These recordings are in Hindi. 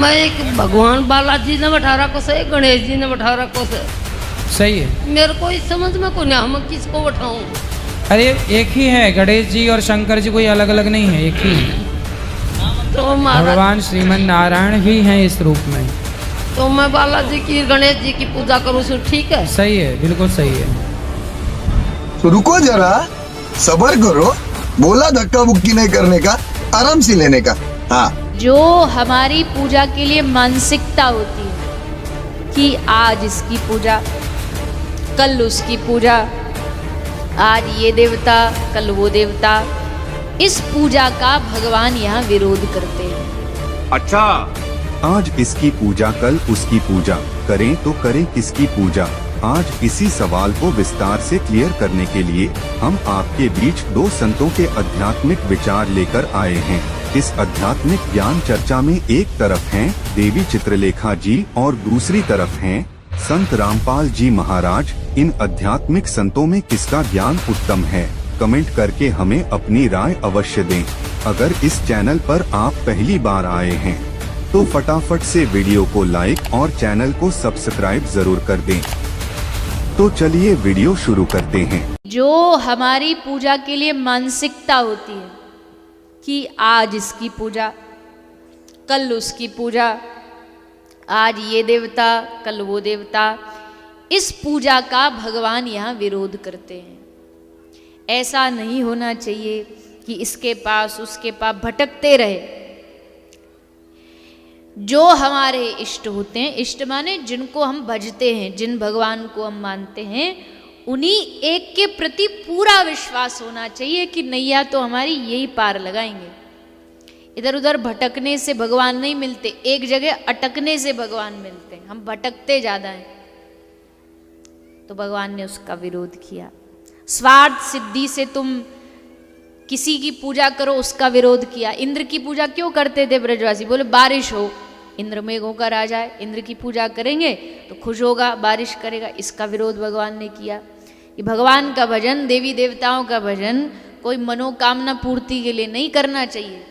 मैं एक भगवान बालाजी ने बैठा रखो से, गणेश जी ने बैठा रखो से। सही है। मेरे को इस समझ में को नहीं, हम किसको बैठाऊं? अरे एक ही है, गणेश जी और शंकर जी कोई अलग अलग नहीं है, एक ही है। तो महाराज भगवान श्रीमन नारायण भी हैं इस रूप में। तो मैं बालाजी की गणेश जी की पूजा करूँ सो ठीक है? सही है, बिल्कुल सही है। तो रुको जरा, सब्र करो, बोला धक्का मुक्की नहीं करने का, आराम से लेने का। हाँ, जो हमारी पूजा के लिए मानसिकता होती है कि आज इसकी पूजा, कल उसकी पूजा, आज ये देवता, कल वो देवता, इस पूजा का भगवान यहाँ विरोध करते हैं। अच्छा, आज इसकी पूजा कल उसकी पूजा, करें तो करें किसकी पूजा। आज इसी सवाल को विस्तार से क्लियर करने के लिए हम आपके बीच दो संतों के आध्यात्मिक विचार लेकर आए हैं। इस आध्यात्मिक ज्ञान चर्चा में एक तरफ हैं देवी चित्रलेखा जी और दूसरी तरफ हैं संत रामपाल जी महाराज। इन आध्यात्मिक संतों में किसका ज्ञान उत्तम है, कमेंट करके हमें अपनी राय अवश्य दें। अगर इस चैनल पर आप पहली बार आए हैं तो फटाफट से वीडियो को लाइक और चैनल को सब्सक्राइब जरूर कर दें। तो चलिए वीडियो शुरू करते हैं। जो हमारी पूजा के लिए मानसिकता होती है कि आज इसकी पूजा, कल उसकी पूजा, आज ये देवता, कल वो देवता, इस पूजा का भगवान यहाँ विरोध करते हैं। ऐसा नहीं होना चाहिए कि इसके पास उसके पास भटकते रहे। जो हमारे इष्ट होते हैं, इष्ट माने जिनको हम भजते हैं, जिन भगवान को हम मानते हैं, उन्हीं एक के प्रति पूरा विश्वास होना चाहिए कि नैया तो हमारी यही पार लगाएंगे। इधर उधर भटकने से भगवान नहीं मिलते, एक जगह अटकने से भगवान मिलते हैं। हम भटकते ज्यादा हैं, तो भगवान ने उसका विरोध किया। स्वार्थ सिद्धि से तुम किसी की पूजा करो, उसका विरोध किया। इंद्र की पूजा क्यों करते थे ब्रजवासी? बोले बारिश हो, इंद्र मेघों का राजा है, इंद्र की पूजा करेंगे तो खुश होगा, बारिश करेगा। इसका विरोध भगवान ने किया। कि भगवान का भजन, देवी देवताओं का भजन कोई मनोकामना पूर्ति के लिए नहीं करना चाहिए।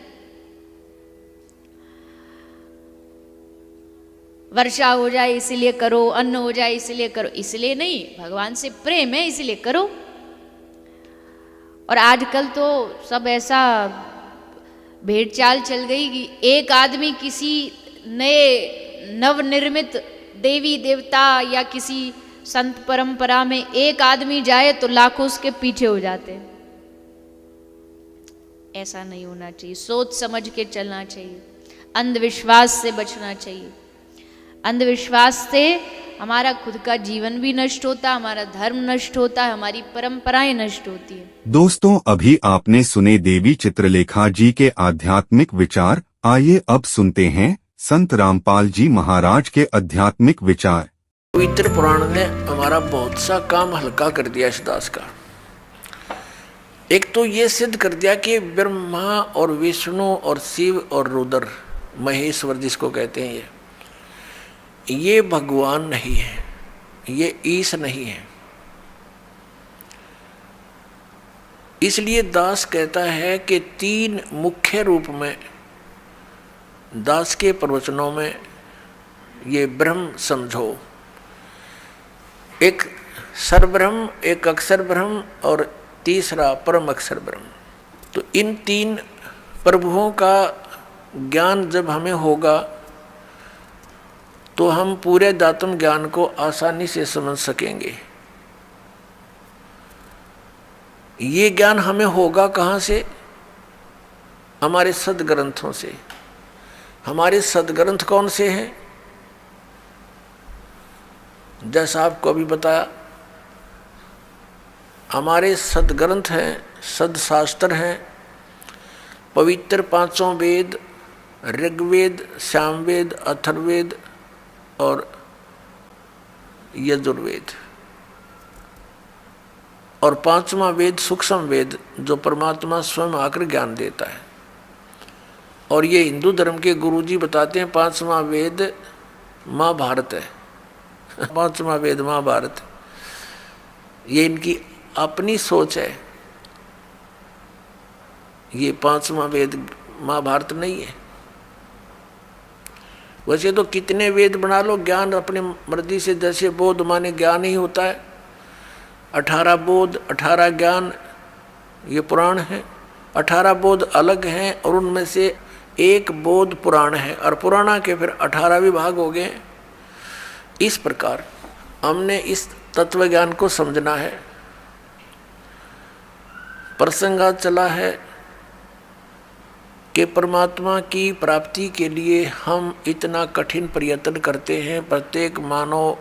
वर्षा हो जाए इसलिए करो, अन्न हो जाए इसलिए करो, इसलिए नहीं, भगवान से प्रेम है इसलिए करो। और आजकल तो सब ऐसा भेड़ चाल चल गई कि एक आदमी किसी नए नवनिर्मित देवी देवता या किसी संत परंपरा में एक आदमी जाए तो लाखों उसके पीछे हो जाते हैं। ऐसा नहीं होना चाहिए, सोच समझ के चलना चाहिए, अंधविश्वास से बचना चाहिए। अंधविश्वास से हमारा खुद का जीवन भी नष्ट होता, हमारा धर्म नष्ट होता है, हमारी परंपराएं नष्ट होती है। दोस्तों, अभी आपने सुने देवी चित्रलेखा जी के आध्यात्मिक विचार। आइए अब सुनते हैं संत रामपाल जी महाराज के आध्यात्मिक विचार। पवित्र पुराण ने हमारा बहुत सा काम हल्का कर दिया इस दास का। एक तो ये सिद्ध कर दिया कि ब्रह्मा और विष्णु और शिव और रुद्र, महेश्वर जिसको कहते हैं, ये भगवान नहीं है, ये ईश नहीं है। इसलिए दास कहता है कि तीन मुख्य रूप में दास के प्रवचनों में ये ब्रह्म समझो। एक सरब्रह्म, एक अक्षर ब्रह्म और तीसरा परम अक्षर ब्रह्म। तो इन तीन प्रभुओं का ज्ञान जब हमें होगा तो हम पूरे दातुम ज्ञान को आसानी से समझ सकेंगे। ये ज्ञान हमें होगा कहाँ से? हमारे सदग्रंथों से। हमारे सदग्रंथ कौन से हैं? जैसा आपको अभी बताया, हमारे सदग्रंथ हैं, सदशास्त्र हैं, पवित्र पांचों वेद, ऋग्वेद, सामवेद, अथर्ववेद और यजुर्वेद। और पांचवा वेद सूक्ष्म वेद, जो परमात्मा स्वयं आकर ज्ञान देता है। और ये हिंदू धर्म के गुरुजी बताते हैं पांचवा वेद महाभारत है। पांचवा वेद महाभारत, ये इनकी अपनी सोच है। ये पांचवा वेद महाभारत नहीं है। वैसे तो कितने वेद बना लो, ज्ञान अपनी मर्जी से, जैसे बोध माने ज्ञान ही होता है, 18 बोध 18 ज्ञान ये पुराण है। 18 बोध अलग हैं और उनमें से एक बोध पुराण है, और पुराणा के फिर 18 विभाग हो गए। इस प्रकार हमने इस तत्व ज्ञान को समझना है। प्रसंग आज चला है कि परमात्मा की प्राप्ति के लिए हम इतना कठिन प्रयत्न करते हैं। प्रत्येक मानव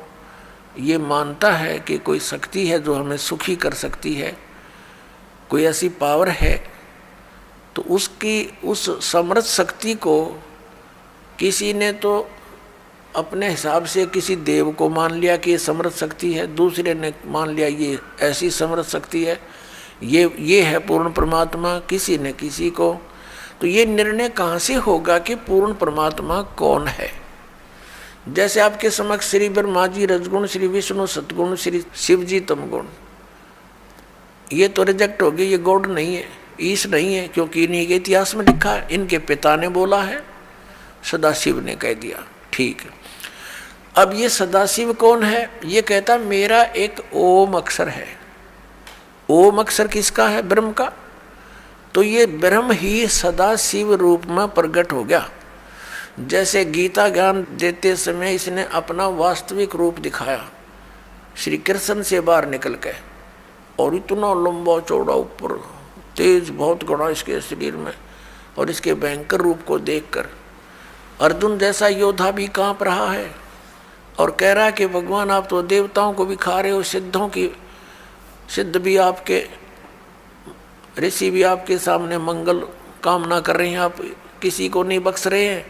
ये मानता है कि कोई शक्ति है जो हमें सुखी कर सकती है, कोई ऐसी पावर है, तो उसकी उस समर्थ शक्ति को किसी ने तो अपने हिसाब से किसी देव को मान लिया कि ये समर्थ शक्ति है, दूसरे ने मान लिया ये ऐसी समर्थ शक्ति है, ये है पूर्ण परमात्मा, किसी ने किसी को। तो ये निर्णय कहाँ से होगा कि पूर्ण परमात्मा कौन है? जैसे आपके समक्ष श्री ब्रह्मा जी रजगुण, श्री विष्णु सतगुण, श्री शिव जी तमगुण, ये तो रिजेक्ट हो गए, ये गॉड नहीं है, ईश नहीं है, क्योंकि इन्हीं के इतिहास में लिखा है, इनके पिता ने बोला है, सदाशिव ने कह दिया। ठीक है, अब ये सदाशिव कौन है? ये कहता मेरा एक ओम अक्षर है। ओम अक्षर किसका है? ब्रह्म का। तो ये ब्रह्म ही सदाशिव रूप में प्रकट हो गया। जैसे गीता ज्ञान देते समय इसने अपना वास्तविक रूप दिखाया, श्री कृष्ण से बाहर निकल के, और इतना लंबा चौड़ा ऊपर तेज बहुत घना इसके शरीर में, और इसके भयंकर रूप को देखकर अर्जुन जैसा योद्धा भी कांप रहा है और कह रहा है कि भगवान आप तो देवताओं को भी खा रहे हो, सिद्धों की सिद्ध भी आपके, ऋषि भी आपके सामने मंगल कामना कर रहे हैं, आप किसी को नहीं बख्श रहे हैं।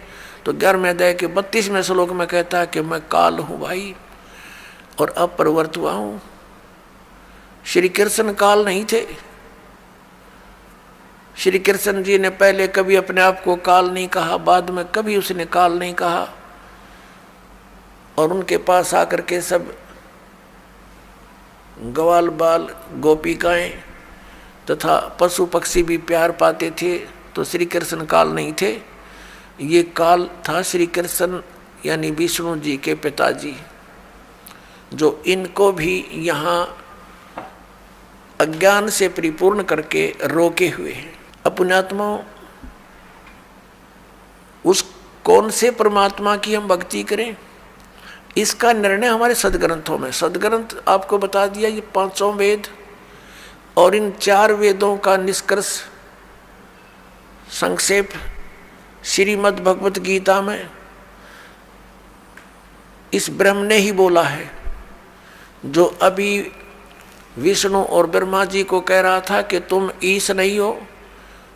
तो 11वें अध्याय के 32वें श्लोक में कहता है कि मैं काल हूँ भाई और अब प्रवृत्त हुआ हूँ। श्री कृष्ण काल नहीं थे। श्री कृष्ण जी ने पहले कभी अपने आप को काल नहीं कहा, बाद में कभी उसने काल नहीं कहा, और उनके पास आकर के सब ग्वाल बाल गोपिकाएं तथा पशु पक्षी भी प्यार पाते थे। तो श्री कृष्ण काल नहीं थे, ये काल था श्री कृष्ण यानी विष्णु जी के पिताजी, जो इनको भी यहाँ अज्ञान से परिपूर्ण करके रोके हुए हैं। अपनात्मा उस कौन से परमात्मा की हम भक्ति करें, इसका निर्णय हमारे सदग्रंथों में। सदग्रंथ आपको बता दिया, ये 5 वेद, और इन 4 वेदों का निष्कर्ष संक्षेप श्रीमद् भगवत गीता में इस ब्रह्म ने ही बोला है, जो अभी विष्णु और ब्रह्मा जी को कह रहा था कि तुम ईश नहीं हो,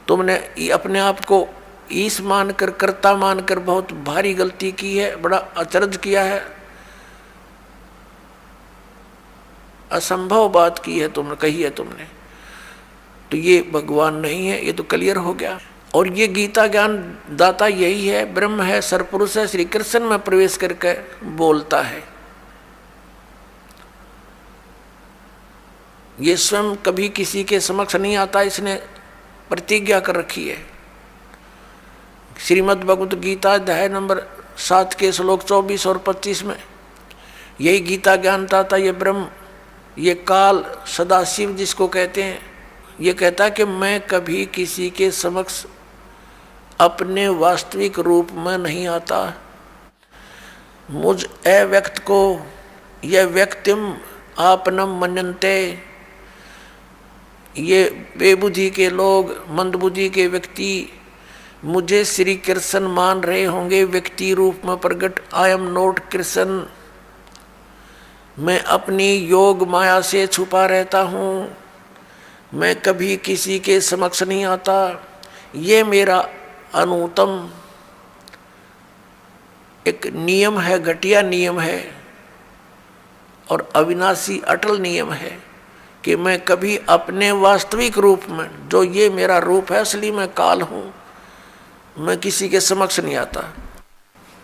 तुमने अपने आप को ईश मानकर, कर्ता मानकर बहुत भारी गलती की है, बड़ा अचरज किया है, असंभव बात की है, तुमने कही है तुमने, तो ये भगवान नहीं है। ये तो क्लियर हो गया। और ये गीता ज्ञान दाता यही है, ब्रह्म है, सरपुरुष है, श्री कृष्ण में प्रवेश करके बोलता है। ये स्वयं कभी किसी के समक्ष नहीं आता, इसने प्रतिज्ञा कर रखी है। श्रीमद् भगवत गीता अध्याय नंबर 7 के श्लोक 24 और 25 में यही गीता ज्ञानता था। ये ब्रह्म, ये काल, सदाशिव जिसको कहते हैं, ये कहता कि मैं कभी किसी के समक्ष अपने वास्तविक रूप में नहीं आता। मुझ अव्यक्त को यह व्यक्तिम आपनम मनन्ते, ये बेबुद्धि के लोग, मंदबुद्धि के व्यक्ति मुझे श्री कृष्ण मान रहे होंगे व्यक्ति रूप में प्रकट। आई एम नॉट कृष्ण, मैं अपनी योग माया से छुपा रहता हूँ, मैं कभी किसी के समक्ष नहीं आता। ये मेरा अनुत्तम एक नियम है, घटिया नियम है और अविनाशी अटल नियम है कि मैं कभी अपने वास्तविक रूप में, जो ये मेरा रूप है, असली मैं काल हूँ, मैं किसी के समक्ष नहीं आता।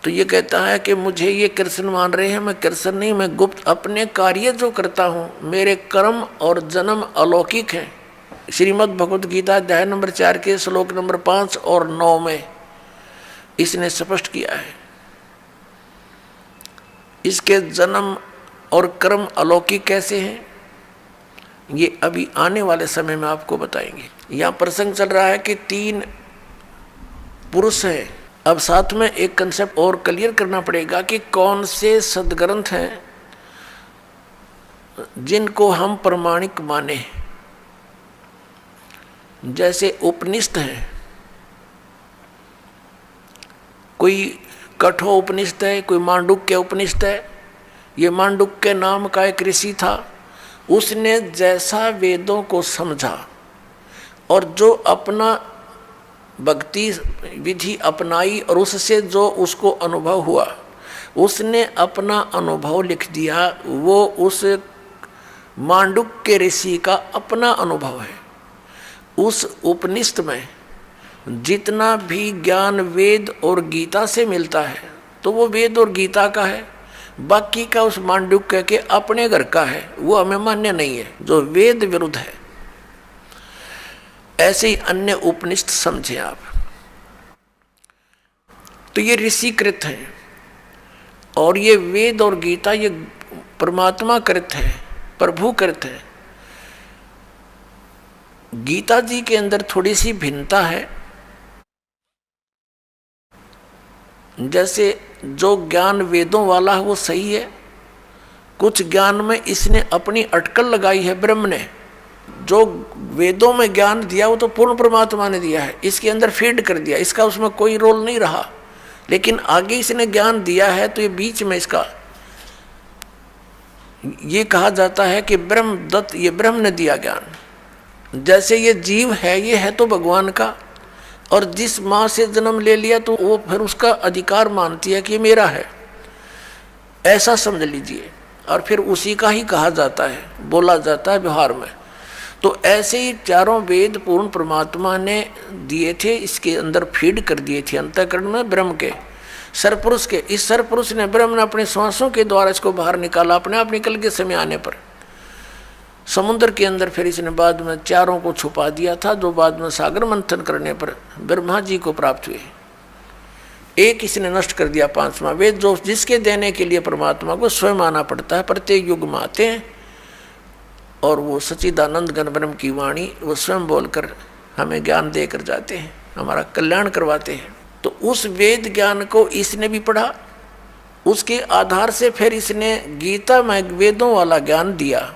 तो ये कहता है कि मुझे ये कृष्ण मान रहे हैं, मैं कृष्ण नहीं, मैं गुप्त अपने कार्य जो करता हूँ, मेरे कर्म और जन्म अलौकिक हैं। श्रीमद् भगवत गीता अध्याय नंबर 4 के श्लोक नंबर 5 और 9 में इसने स्पष्ट किया है। इसके जन्म और कर्म अलौकिक कैसे हैं, ये अभी आने वाले समय में आपको बताएंगे। यहाँ प्रसंग चल रहा है कि 3 पुरुष हैं। अब साथ में एक कंसेप्ट और क्लियर करना पड़ेगा कि कौन से सदग्रंथ हैं जिनको हम प्रमाणिक माने। जैसे उपनिषद हैं, कोई कठो उपनिषद है, कोई मांडुक्य उपनिषद है। ये मांडुक्य नाम का एक ऋषि था, उसने जैसा वेदों को समझा और जो अपना भक्ति विधि अपनाई और उससे जो उसको अनुभव हुआ, उसने अपना अनुभव लिख दिया। वो उस मांडुक्य ऋषि का अपना अनुभव है। उस उपनिषद में जितना भी ज्ञान वेद और गीता से मिलता है तो वो वेद और गीता का है, बाकी का उस मांडुक्य के अपने घर का है, वो हमें मान्य नहीं है, जो वेद विरुद्ध है। ऐसे ही अन्य उपनिषद समझे आप। तो ये ऋषिकृत हैं और ये वेद और गीता ये परमात्मा कृत है, प्रभु कृत है। गीता जी के अंदर थोड़ी सी भिन्नता है। जैसे जो ज्ञान वेदों वाला है वो सही है, कुछ ज्ञान में इसने अपनी अटकल लगाई है ब्रह्म ने। जो वेदों में ज्ञान दिया वो तो पूर्ण परमात्मा ने दिया है, इसके अंदर फीड कर दिया, इसका उसमें कोई रोल नहीं रहा। लेकिन आगे इसने ज्ञान दिया है तो ये बीच में इसका ये कहा जाता है कि ब्रह्म दत्त, ये ब्रह्म ने दिया ज्ञान। जैसे ये जीव है, ये है तो भगवान का, और जिस माँ से जन्म ले लिया तो वो फिर उसका अधिकार मानती है कि ये मेरा है, ऐसा समझ लीजिए। और फिर उसी का ही कहा जाता है, बोला जाता है व्यवहार में। तो ऐसे ही चारों वेद पूर्ण परमात्मा ने दिए थे, इसके अंदर फीड कर दिए थे अंतःकरण में ब्रह्म के, सरपुरुष के। इस सरपुरुष ने, ब्रह्म ने अपने श्वासों के द्वारा इसको बाहर निकाला, अपने आप निकल के समय आने पर समुद्र के अंदर। फिर इसने बाद में चारों को छुपा दिया था, जो बाद में सागर मंथन करने पर ब्रह्मा जी को प्राप्त हुए। एक इसने नष्ट कर दिया, 5वां वेद, जो जिसके देने के लिए परमात्मा को स्वयं आना पड़ता है। प्रत्येक युग में आते हैं और वो सच्चिदानंद घन ब्रह्म की वाणी वो स्वयं बोलकर हमें ज्ञान देकर जाते हैं, हमारा कल्याण करवाते हैं। तो उस वेद ज्ञान को इसने भी पढ़ा, उसके आधार से फिर इसने गीता में वेदों वाला ज्ञान दिया।